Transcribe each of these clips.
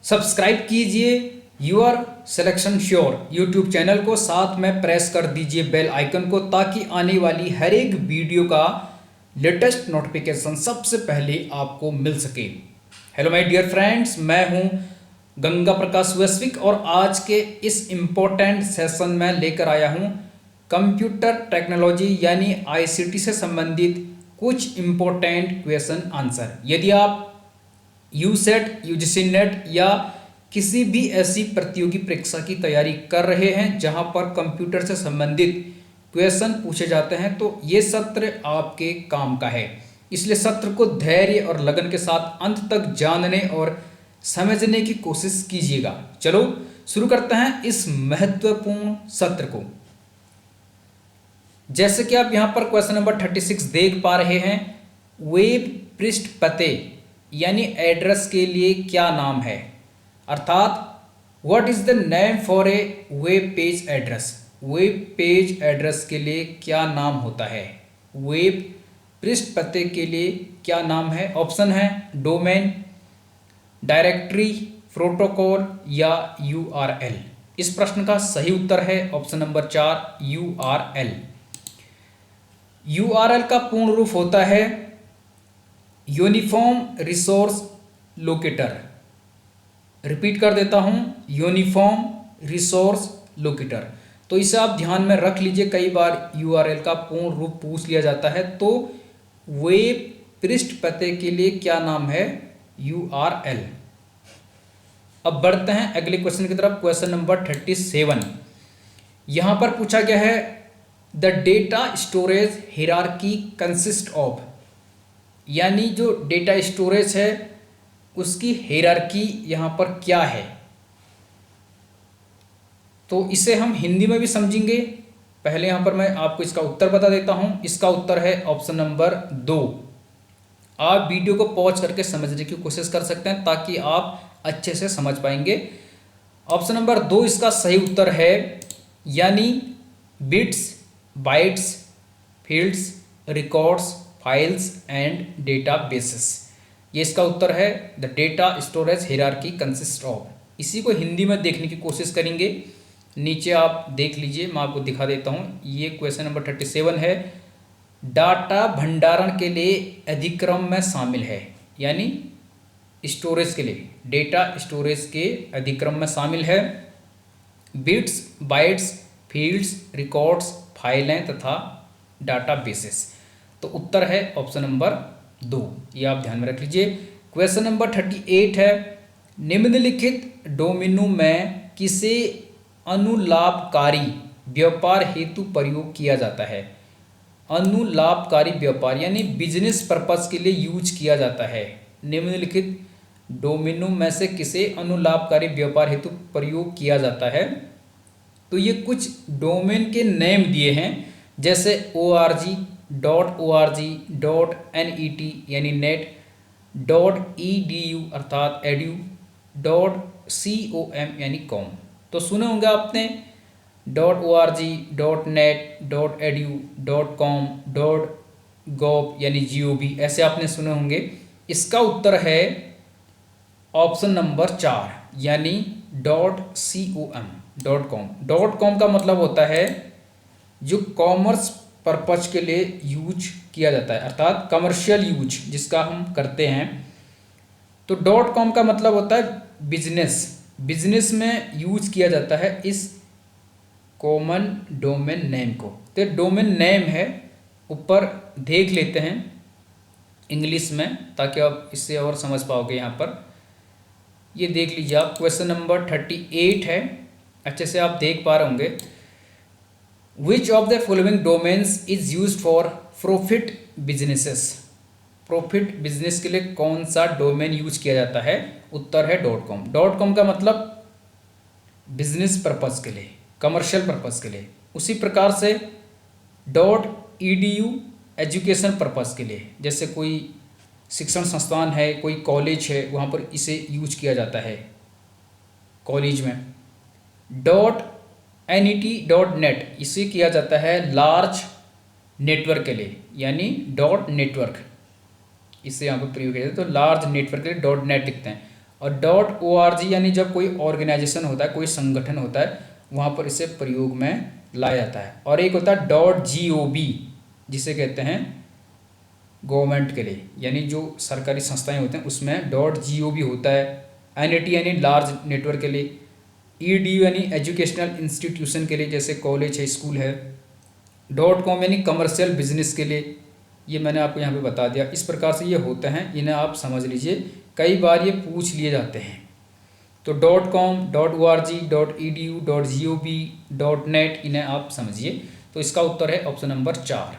Subscribe कीजिए your selection sure YouTube channel को, साथ में प्रेस कर दीजिए बेल आइकन को ताकि आने वाली हर एक वीडियो का लेटेस्ट नोटिफिकेशन सबसे पहले आपको मिल सके। हेलो माय डियर फ्रेंड्स, मैं हूं गंगा प्रकाश वैश्विक और आज के इस इम्पोर्टेंट सेशन में लेकर आया हूं कंप्यूटर टेक्नोलॉजी यानी आईसीटी से संबंधित कुछ इम्पोर्टेंट क्वेश्चन आंसर। यदि आप यूसेट, यूजीसी नेट या किसी भी ऐसी प्रतियोगी परीक्षा की तैयारी कर रहे हैं जहां पर कंप्यूटर से संबंधित क्वेश्चन पूछे जाते हैं तो ये सत्र आपके काम का है। इसलिए सत्र को धैर्य और लगन के साथ अंत तक जानने और समझने की कोशिश कीजिएगा। चलो शुरू करते हैं इस महत्वपूर्ण सत्र को। जैसे कि आप यहां पर क्वेश्चन नंबर 36 देख पा रहे हैं, वेब पृष्ठ पते यानी एड्रेस के लिए क्या नाम है, अर्थात what is the name for a web page address. Web page address के लिए क्या नाम होता है, वेब पृष्ठ पते के लिए क्या नाम है। ऑप्शन है डोमेन, डायरेक्टरी, प्रोटोकॉल या यूआरएल। इस प्रश्न का सही उत्तर है ऑप्शन नंबर 4 यूआरएल। यूआरएल का पूर्ण रूप होता है यूनिफॉर्म रिसोर्स लोकेटर। रिपीट कर देता हूं, यूनिफॉर्म रिसोर्स लोकेटर। तो इसे आप ध्यान में रख लीजिए, कई बार यूआरएल का पूर्ण रूप पूछ लिया जाता है। तो वेब पृष्ठ पते के लिए क्या नाम है, यूआरएल। अब बढ़ते हैं अगले क्वेश्चन की तरफ। क्वेश्चन नंबर 37 यहां पर पूछा गया है the data storage hierarchy consist of, यानी जो डेटा स्टोरेज है उसकी हायरार्की यहाँ पर क्या है। तो इसे हम हिंदी में भी समझेंगे। पहले यहाँ पर मैं आपको इसका उत्तर बता देता हूँ। इसका उत्तर है ऑप्शन नंबर 2। आप वीडियो को पॉज करके समझने की कोशिश कर सकते हैं ताकि आप अच्छे से समझ पाएंगे। ऑप्शन नंबर 2 इसका सही उत्तर है, यानी bits, bytes, fields, records, files and databases. ये इसका उत्तर है the data storage hierarchy consist of. इसी को हिंदी में देखने की कोशिश करेंगे। नीचे आप देख लीजिए, मैं आपको दिखा देता हूँ। ये क्वेश्चन नंबर 37 है, डाटा भंडारण के लिए अधिक्रम में शामिल है, यानी स्टोरेज के लिए डेटा स्टोरेज के अधिक्रम में शामिल है बिट्स, बाइट्स, फील्ड्स, रिकॉर्ड्स, फाइलें तथा डाटाबेसेस। तो उत्तर है ऑप्शन नंबर 2। ये आप ध्यान में रख लीजिए। क्वेश्चन नंबर 38 है, निम्नलिखित डोमेनों में किसे अनुलाभकारी व्यापार हेतु प्रयोग किया जाता है। अनुलाभकारी व्यापार यानी बिजनेस पर्पस के लिए यूज किया जाता है। निम्नलिखित डोमेनों में से किसे अनुलाभकारी व्यापार हेतु प्रयोग किया जाता है। तो ये कुछ डोमेन के नेम दिए हैं, जैसे org, .org, .net यानी नेट, .edu अर्थात एड्यू, .com यानी कॉम। तो सुने होंगे आपने .org, .net, .edu, .com, .gov यानी gov, ऐसे आपने सुने होंगे। इसका उत्तर है ऑप्शन नंबर 4 यानी .com का मतलब होता है जो कॉमर्स पर्पज के लिए यूज किया जाता है, अर्थात कमर्शियल यूज जिसका हम करते हैं। तो .com का मतलब होता है बिजनेस में यूज किया जाता है इस कॉमन डोमेन नेम को। तो डोमेन नेम है, ऊपर देख लेते हैं इंग्लिश में ताकि आप इससे और समझ पाओगे। यहाँ पर ये देख लीजिए आप, क्वेश्चन नंबर 38 है, अच्छे से आप देख पा रहे होंगे। Which of the following domains is used for profit businesses? Profit business के लिए कौन सा डोमेन यूज किया जाता है। उत्तर है .com। .com का मतलब बिजनेस पर्पस के लिए, कमर्शियल पर्पस के लिए। उसी प्रकार से .edu एजुकेशन पर्पस के लिए, जैसे कोई शिक्षण संस्थान है, कोई कॉलेज है, वहाँ पर इसे यूज किया जाता है कॉलेज में। .net इसे किया जाता है लार्ज नेटवर्क के लिए, यानी .network इसे यहाँ पर प्रयोग किया जाता है। तो लार्ज नेटवर्क के लिए .net लिखते हैं। और .org यानी जब कोई ऑर्गेनाइजेशन होता है, कोई संगठन होता है, वहाँ पर इसे प्रयोग में लाया जाता है। और एक होता है .gov जिसे कहते हैं गवर्नमेंट के लिए, यानी जो सरकारी संस्थाएं होते हैं उसमें .gov होता है। NAT यानी लार्ज नेटवर्क के लिए। EDU यानी एजुकेशनल इंस्टीट्यूशन के लिए, जैसे कॉलेज है, स्कूल है। .com यानी कमर्शियल बिजनेस के लिए, ये मैंने आपको यहाँ पे बता दिया। इस प्रकार से ये होते हैं, इन्हें आप समझ लीजिए, कई बार ये पूछ लिए जाते हैं। तो .com, .org, .edu, .gov, .net इन्हें आप समझिए। तो इसका उत्तर है ऑप्शन नंबर 4।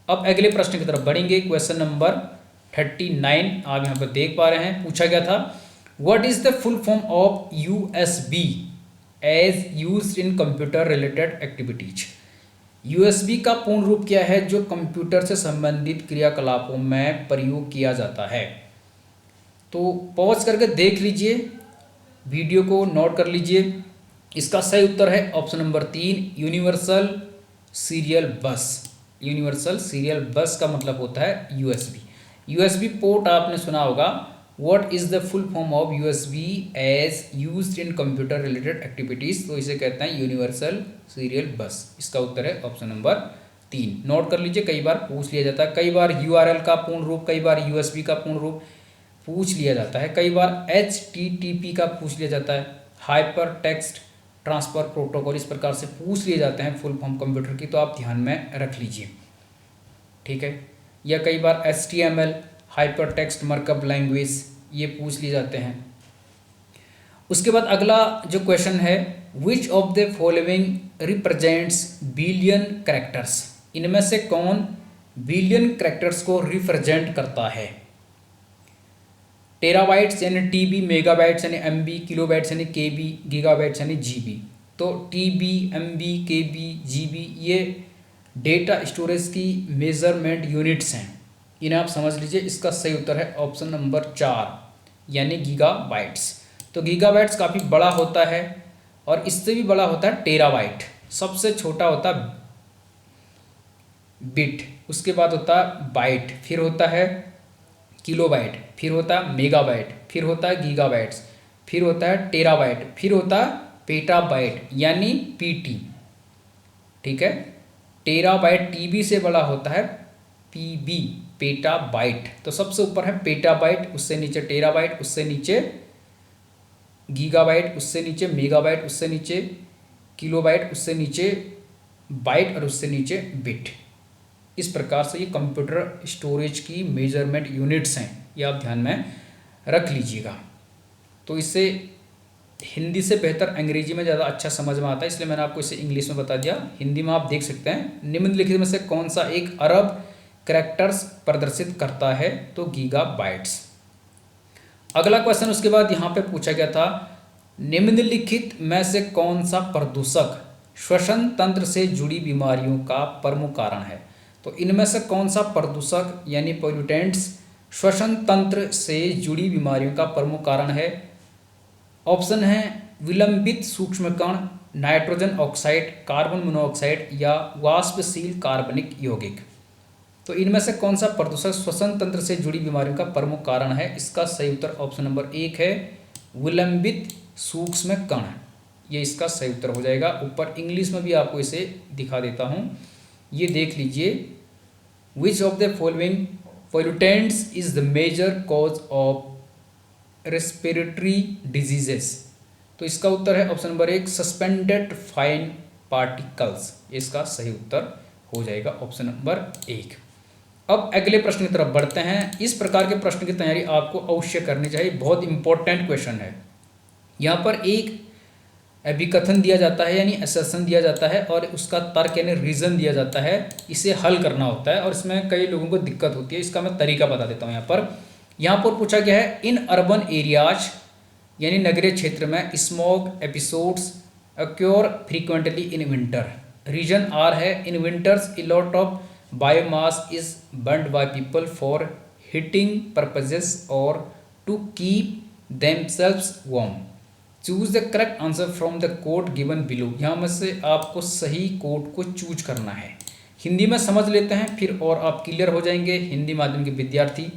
अब अगले प्रश्न की तरफ बढ़ेंगे। क्वेश्चन नंबर 39 आप यहाँ पर देख पा रहे हैं। पूछा गया था what is the full form of USB as used in computer related activities. USB का पूर्ण रूप क्या है जो कंप्यूटर से संबंधित क्रियाकलापों में प्रयोग किया जाता है। तो पॉज करके देख लीजिए, वीडियो को नोट कर लीजिए। इसका सही उत्तर है ऑप्शन नंबर 3, यूनिवर्सल सीरियल बस। यूनिवर्सल सीरियल बस का मतलब होता है USB पोर्ट आपने सुना होगा। What is the full form of USB as used in computer related activities, तो इसे कहते हैं यूनिवर्सल सीरियल बस। इसका उत्तर है ऑप्शन नंबर 3। नोट कर लीजिए, कई बार पूछ लिया जाता है। कई बार URL का पूर्ण रूप, कई बार USB का पूर्ण रूप पूछ लिया जाता है। कई बार HTTP का पूछ लिया जाता है, हाइपर टेक्स्ट ट्रांसफ़र प्रोटोकॉल। इस प्रकार से पूछ लिए जाते हैं फुल फॉर्म कंप्यूटर की, तो आप ध्यान में रख लीजिए, ठीक है। या कई बार HTML hyper text markup language ये पूछ लिए जाते हैं। उसके बाद अगला जो क्वेश्चन है, विच of the following represents billion characters. इनमें से कौन बिलियन कैरेक्टर्स को रिप्रेजेंट करता है। टेराबाइट्स यानी TB, मेगाबाइट्स यानी MB, किलोबाइट्स यानी KB, गीगाबाइट्स यानी GB। तो TB, MB, KB, GB ये डेटा स्टोरेज की मेजरमेंट यूनिट्स हैं, इन्हें आप समझ लीजिए। इसका सही उत्तर है ऑप्शन नंबर 4 यानी गीगाबाइट्स। तो गीगाबाइट्स काफ़ी बड़ा होता है और इससे भी बड़ा होता है टेराबाइट। सबसे छोटा होता है बिट, उसके बाद होता है बाइट, फिर होता है किलोबाइट, फिर होता है मेगाबाइट, फिर होता है गीगाबाइट्स, फिर होता है टेराबाइट, फिर होता है पेटाबाइट यानी PT, ठीक है। टेराबाइट TB से बड़ा होता है PB, पेटाबाइट। तो सबसे ऊपर है पेटाबाइट, उससे नीचे टेराबाइट, उससे नीचे गीगाबाइट, उससे नीचे मेगाबाइट, उससे नीचे किलोबाइट, उससे नीचे बाइट और उससे नीचे बिट। इस प्रकार से ये कंप्यूटर स्टोरेज की मेजरमेंट यूनिट्स हैं, ये आप ध्यान में रख लीजिएगा। तो इससे हिंदी से बेहतर अंग्रेजी में ज़्यादा अच्छा समझ में आता है, इसलिए मैंने आपको इसे इंग्लिश में बता दिया। हिंदी में आप देख सकते हैं, निम्नलिखित में से कौन सा एक अरब कैरेक्टर्स प्रदर्शित करता है, तो गीगाबाइट्स। अगला क्वेश्चन उसके बाद यहाँ पे पूछा गया था, निम्नलिखित में से कौन सा प्रदूषक श्वसन तंत्र से जुड़ी बीमारियों का प्रमुख कारण है। तो इनमें से कौन सा प्रदूषक यानी पोल्यूटेंट्स श्वसन तंत्र से जुड़ी बीमारियों का प्रमुख कारण है। ऑप्शन है विलंबित सूक्ष्म कण, नाइट्रोजन ऑक्साइड, कार्बन मोनोऑक्साइड या वाष्पशील कार्बनिक यौगिक। तो इनमें से कौन सा प्रदूषक श्वसन तंत्र से जुड़ी बीमारियों का प्रमुख कारण है। इसका सही उत्तर ऑप्शन नंबर 1 है विलंबित सूक्ष्म कण, ये इसका सही उत्तर हो जाएगा। ऊपर इंग्लिश में भी आपको इसे दिखा देता हूँ, ये देख लीजिए। Which of the following pollutants is the major cause of respiratory diseases. तो इसका उत्तर है option number 1 suspended fine particles, इसका सही उत्तर हो जाएगा ऑप्शन नंबर 1। अब अगले प्रश्न की तरफ बढ़ते हैं। इस प्रकार के प्रश्न की तैयारी आपको अवश्य करनी चाहिए, बहुत इंपॉर्टेंट क्वेश्चन है। यहाँ पर एक अभिकथन दिया जाता है यानी असर्शन दिया जाता है और उसका तर्क यानी रीज़न दिया जाता है, इसे हल करना होता है और इसमें कई लोगों को दिक्कत होती है। इसका मैं तरीका बता देता हूँ। यहाँ पर पूछा गया है, इन अर्बन एरियाज यानी नगरीय क्षेत्र में smog episodes occur frequently in winter. Region are है, in winters a lot of biomass is burned by people for heating purposes और to keep themselves warm. Choose the correct answer from the code given below. यहाँ में से आपको सही code को choose करना है। हिंदी में समझ लेते हैं फिर और आप क्लियर हो जाएंगे, हिंदी माध्यम के विद्यार्थी।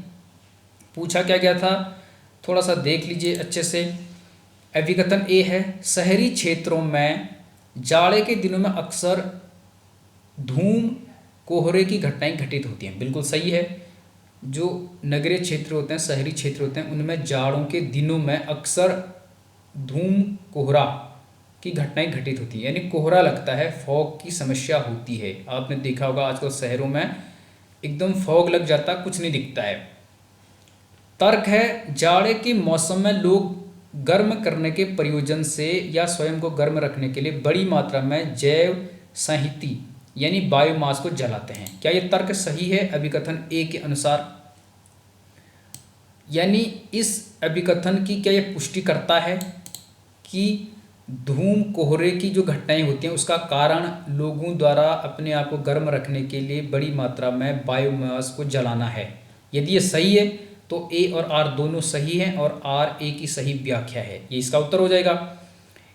पूछा क्या गया था, थोड़ा सा देख लीजिए अच्छे से। अभिकथन ए है, शहरी क्षेत्रों में जाड़े के दिनों में अक्सर धूम कोहरे की घटनाएं घटित होती हैं। बिल्कुल सही है। जो नगरीय क्षेत्र होते हैं, शहरी क्षेत्र होते हैं, उनमें जाड़ों के दिनों में अक्सर धूम कोहरा की घटनाएं घटित होती हैं, यानी कोहरा लगता है, फॉग की समस्या होती है। आपने देखा होगा आजकल शहरों में एकदम फॉग लग जाता, कुछ नहीं दिखता है। तर्क है, जाड़े के मौसम में लोग गर्म करने के प्रयोजन से या स्वयं को गर्म रखने के लिए बड़ी मात्रा में जैव संहिति यानी बायोमास को जलाते हैं। क्या यह तर्क सही है अभिकथन ए के अनुसार? यानी इस अभिकथन की क्या यह पुष्टि करता है कि धूम कोहरे की जो घटनाएं होती हैं उसका कारण लोगों द्वारा अपने आप को गर्म रखने के लिए बड़ी मात्रा में बायोमास को जलाना है? यदि ये सही है तो ए और आर दोनों सही हैं और आर ए की सही व्याख्या है, ये इसका उत्तर हो जाएगा।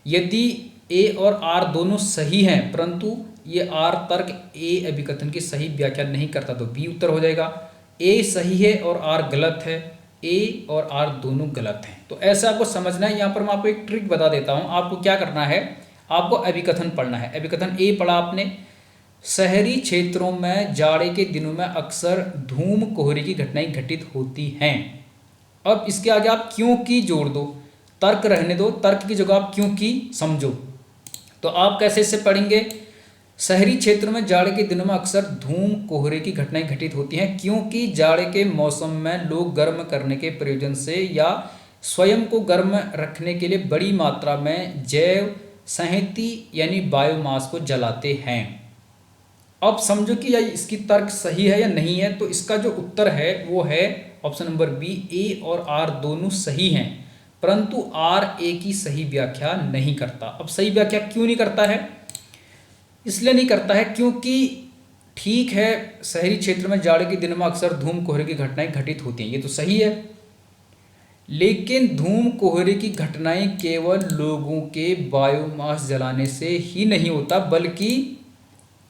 यदि ए और आर दोनों सही हैं परंतु ये आर तर्क ए अभिकथन की सही व्याख्या नहीं करता तो बी उत्तर हो जाएगा। ए सही है और आर गलत है, ए और आर दोनों गलत हैं। तो ऐसा आपको समझना है। यहाँ पर मैं आपको एक ट्रिक बता देता हूँ। आपको क्या करना है, आपको अभिकथन पढ़ना है। अभिकथन ए पढ़ा आपने, शहरी क्षेत्रों में जाड़े के दिनों में अक्सर धूम कोहरे की घटनाएं घटित होती हैं। अब इसके आगे आप क्यों की जोड़ दो, तर्क रहने दो, तर्क की जगह आप क्यों की समझो। तो आप कैसे इसे पढ़ेंगे, शहरी क्षेत्रों में जाड़े के दिनों में अक्सर धूम कोहरे की घटनाएं घटित होती हैं क्योंकि जाड़े के मौसम में लोग गर्म करने के प्रयोजन से या स्वयं को गर्म रखने के लिए बड़ी मात्रा में जैव संहिति यानी बायोमास को जलाते हैं। अब समझो कि या इसकी तर्क सही है या नहीं है। तो इसका जो उत्तर है वो है ऑप्शन नंबर बी, ए और आर दोनों सही हैं परंतु आर ए की सही व्याख्या नहीं करता। अब सही व्याख्या क्यों नहीं करता है? इसलिए नहीं करता है क्योंकि ठीक है, शहरी क्षेत्र में जाड़े के दिनों में अक्सर धूम कोहरे की घटनाएं घटित होती हैं, ये तो सही है। लेकिन धूम कोहरे की घटनाएं केवल लोगों के बायोमास जलाने से ही नहीं होता बल्कि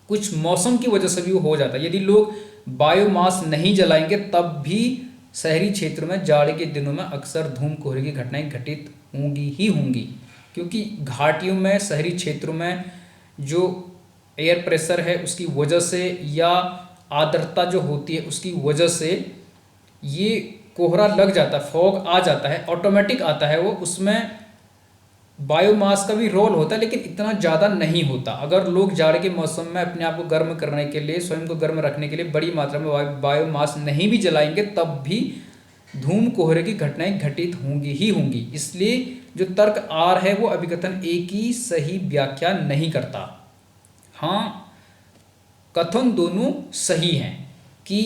कुछ मौसम की वजह से भी वो हो जाता है। यदि लोग बायोमास नहीं जलाएंगे तब भी शहरी क्षेत्र में जाड़े के दिनों में अक्सर धूम कोहरे की घटनाएं घटित होंगी ही होंगी, क्योंकि घाटियों में, शहरी क्षेत्रों में जो एयर प्रेशर है उसकी वजह से या आर्द्रता जो होती है उसकी वजह से ये कोहरा लग जाता है, फॉग आ जाता है, ऑटोमेटिक आता है वो। उसमें बायोमास का भी रोल होता है लेकिन इतना ज़्यादा नहीं होता। अगर लोग जाड़े के मौसम में अपने आप को गर्म करने के लिए, स्वयं को गर्म रखने के लिए बड़ी मात्रा में बायोमास नहीं भी जलाएंगे तब भी धूम कोहरे की घटनाएं घटित होंगी ही होंगी। इसलिए जो तर्क आर है वो अभिकथन ए की सही व्याख्या नहीं करता। हाँ, कथन दोनों सही हैं कि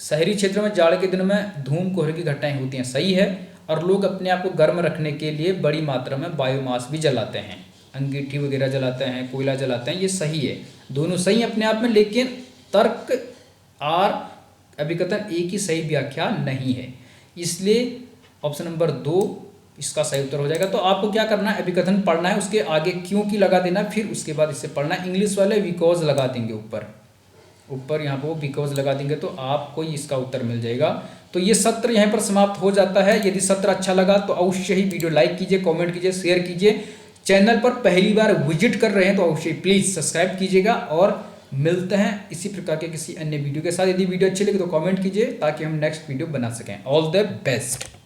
शहरी क्षेत्र में जाड़े के दिनों में धूम कोहरे की घटनाएं होती हैं, सही है, और लोग अपने आप को गर्म रखने के लिए बड़ी मात्रा में बायोमास भी जलाते हैं, अंगीठी वगैरह जलाते हैं, कोयला जलाते हैं, ये सही है, दोनों सही अपने आप में। लेकिन तर्क आर अभिकथन ए की सही व्याख्या नहीं है, इसलिए ऑप्शन नंबर 2 इसका सही उत्तर हो जाएगा। तो आपको क्या करना है, अभिकथन पढ़ना है, उसके आगे क्यों की लगा देना, फिर उसके बाद इससे पढ़ना है। इंग्लिश वाले बिकॉज लगा देंगे ऊपर यहाँ पर वो बिकॉज लगा देंगे तो आपको इसका उत्तर मिल जाएगा। तो ये सत्र यहाँ पर समाप्त हो जाता है। यदि सत्र अच्छा लगा तो अवश्य ही वीडियो लाइक कीजिए, कमेंट कीजिए, शेयर कीजिए। चैनल पर पहली बार विजिट कर रहे हैं तो अवश्य प्लीज़ सब्सक्राइब कीजिएगा और मिलते हैं इसी प्रकार के किसी अन्य वीडियो के साथ। यदि वीडियो अच्छी लगे तो कमेंट कीजिए ताकि हम नेक्स्ट वीडियो बना सकें। All the best.